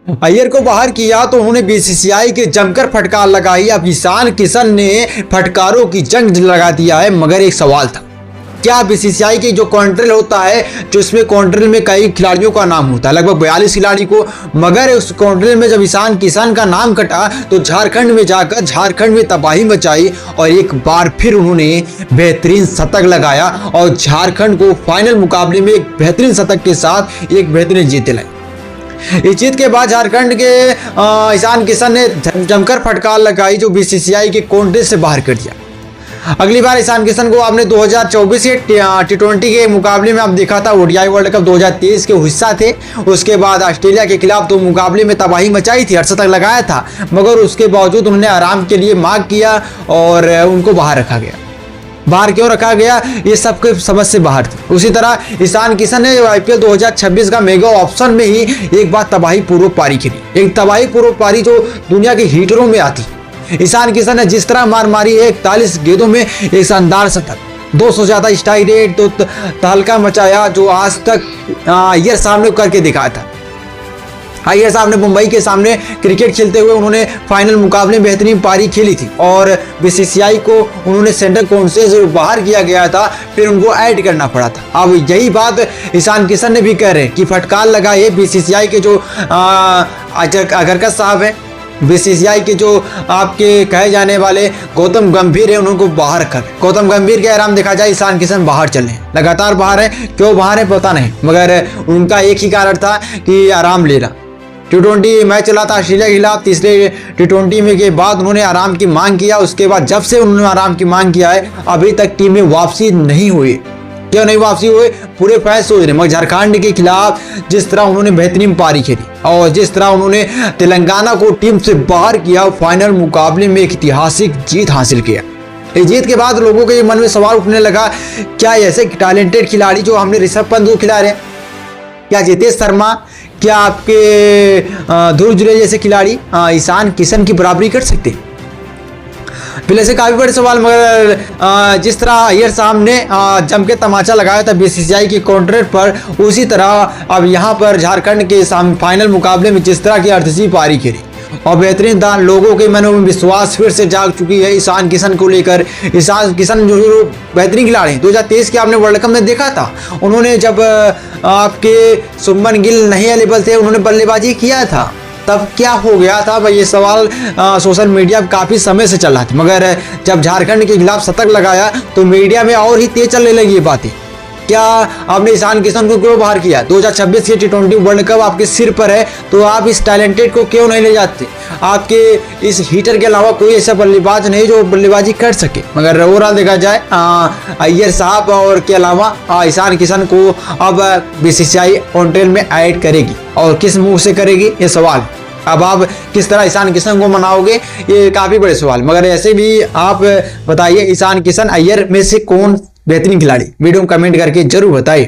अय्यर को बाहर किया तो उन्होंने बीसीसीआई के जमकर फटकार लगाई। अब ईशान किशन ने फटकारों की जंग लगा दिया है, मगर एक सवाल था, क्या बीसीसीआई की जो कॉन्ट्रेल होता है, जो इसमें कॉन्ट्रेल में कई खिलाड़ियों का नाम होता है, लगभग 42 खिलाड़ी को, मगर उस कॉन्ट्रेल में जब ईशान किशन का नाम कटा तो झारखंड में जाकर झारखंड में तबाही मचाई और एक बार फिर उन्होंने बेहतरीन शतक लगाया और झारखंड को फाइनल मुकाबले में एक बेहतरीन शतक के साथ एक बेहतरीन जीत दिलाई। इस जीत के बाद झारखंड के ईशान किशन ने जमकर फटकार लगाई जो बीसीसीआई के कॉन्ट्रेल से बाहर कर दिया। अगली बार ईशान किशन को आपने 2024 के T20 के मुकाबले में आप देखा था, ओडीआई वर्ल्ड कप 2023 के हिस्सा थे। उसके बाद ऑस्ट्रेलिया के खिलाफ तो मुकाबले में तबाही मचाई थी, 68 लगाया था, मगर उसके बावजूद उन्होंने आराम के लिए मांग किया और उनको बाहर रखा गया। बाहर क्यों रखा गया, ये सबके समझ से बाहर थी। उसी तरह ईशान किशन ने आईपीएल 2026 का मेगा ऑप्शन में ही एक बार तबाही पूर्वक पारी खेली, एक तबाही पूर्वक पारी जो दुनिया के हीटरों में आती। ईशान किशन ने जिस तरह मार मारी 41 गेंदों में एक शानदार शतक, 200 से ज्यादा स्ट्राइक रेट, तो तहलका मचाया जो आज तक अय्यर साहब ने करके दिखाया था। अय्यर साहब ने मुंबई के सामने क्रिकेट खेलते हुए उन्होंने फाइनल मुकाबले में बेहतरीन पारी खेली थी और बीसीसीआई को उन्होंने सेंट्रल काउंसिल से बाहर किया गया था, फिर उनको ऐड करना पड़ा था। अब यही बात ईशान किशन ने भी कह रहे हैं कि फटकार लगाए बीसीसीआई के जो अगरकर साहब है, बीसीसीआई के जो आपके कहे जाने वाले गौतम गंभीर है, उनको बाहर कर। गौतम गंभीर के आराम देखा जाए, ईशान किशन बाहर चले, लगातार बाहर है, क्यों बाहर है पता नहीं, मगर उनका एक ही कारण था कि आराम लेना। T20 मैच चला था ऑस्ट्रेलिया के खिलाफ, तीसरे T20 में के बाद उन्होंने आराम की मांग किया। उसके बाद जब से उन्होंने आराम की मांग किया है, अभी तक टीम में वापसी नहीं हुई। क्यों नहीं वापसी हुई, पूरे फैंस सोच रहे, मगर झारखंड के खिलाफ जिस तरह उन्होंने बेहतरीन पारी खेली और जिस तरह उन्होंने तेलंगाना को टीम से बाहर किया, फाइनल मुकाबले में एक ऐतिहासिक जीत हासिल किया। इस जीत के बाद लोगों के मन में सवाल उठने लगा, क्या ऐसे टैलेंटेड खिलाड़ी जो हमने ऋषभ पंत को खिला रहे हैं, क्या जितेश शर्मा, क्या आपके ध्रुव जुरेल जैसे खिलाड़ी ईशान किशन की बराबरी कर सकते हैं? फिर ऐसे काफी बड़े सवाल, मगर जिस तरह अय्यर साहब ने जम के तमाचा लगाया था बीसीसीआई के कॉन्ट्रैक्ट पर, उसी तरह अब यहाँ पर झारखंड के फाइनल मुकाबले में जिस तरह की अर्धजी पारी खेली और बेहतरीन दान, लोगों के मनों में विश्वास फिर से जाग चुकी है ईशान किशन को लेकर। ईशान किशन जो बेहतरीन खिलाड़ी 2023 के आपने वर्ल्ड कप में देखा था, उन्होंने जब आपके शुभमन गिल नहीं अवेलेबल थे, उन्होंने बल्लेबाजी किया था, तब क्या हो गया था भाई, ये सवाल सोशल मीडिया पर काफ़ी समय से चल रहा था, मगर जब झारखंड के खिलाफ शतक लगाया तो मीडिया में और ही तेज चलने लगी ये बातें। क्या आपने ईशान किशन को क्यों बाहर किया? 2026 के T20 वर्ल्ड कप आपके सिर पर है, तो आप इस टैलेंटेड को क्यों नहीं ले जाते? आपके इस हीटर के अलावा कोई ऐसा बल्लेबाज नहीं जो बल्लेबाजी कर सके। मगर ओवरऑल देखा जाए, अय्यर साहब और के अलावा ईशान किशन को अब बीसीसीआई कॉन्ट्रेल में ऐड करेगी और किस मुंह से करेगी, ये सवाल। अब आप किस तरह ईशान किशन को मनाओगे, ये काफी बड़े सवाल। मगर ऐसे भी आप बताइए, ईशान किशन अय्यर में से कौन बेहतरीन खिलाड़ी? वीडियो में कमेंट करके जरूर बताइए।